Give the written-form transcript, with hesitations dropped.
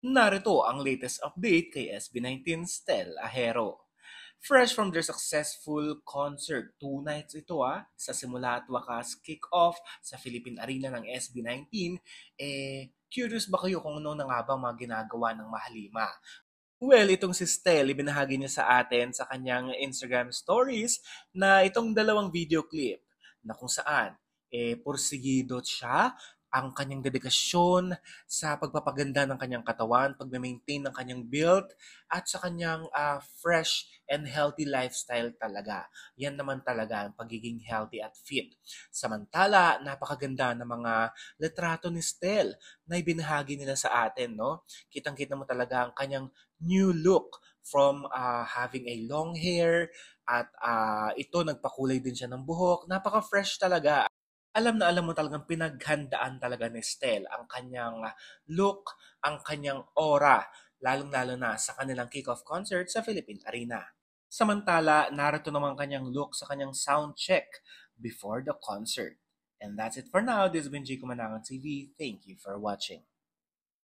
Narito ang latest update kay SB19 Stel Ahero. Fresh from their successful concert, 2 nights ito sa simula at wakas kick-off sa Philippine Arena ng SB19, curious ba kayo kung ano na nga ba mga ginagawa ng Mahalima? Well, itong si Stel, ibinahagi niya sa atin sa kanyang Instagram stories na itong dalawang video clip na kung saan porsigido siya ang kanyang dedikasyon sa pagpapaganda ng kanyang katawan, pagme-maintain ng kanyang build, at sa kanyang fresh and healthy lifestyle talaga. Yan naman talaga ang pagiging healthy at fit. Samantala, napakaganda ng mga litrato ni Stel na ibinahagi nila sa atin, no? Kitang-kita mo talaga ang kanyang new look from having a long hair at ito nagpakulay din siya ng buhok. Napaka-fresh talaga. Alam na alam mo talagang pinaghandaan talaga ni Stel ang kanyang look, ang kanyang aura, lalong-lalo na sa kanilang kick-off concert sa Philippine Arena. Samantala, narito naman kanyang look sa kanyang sound check before the concert. And that's it for now. This has been Jay Kumanangan TV. Thank you for watching.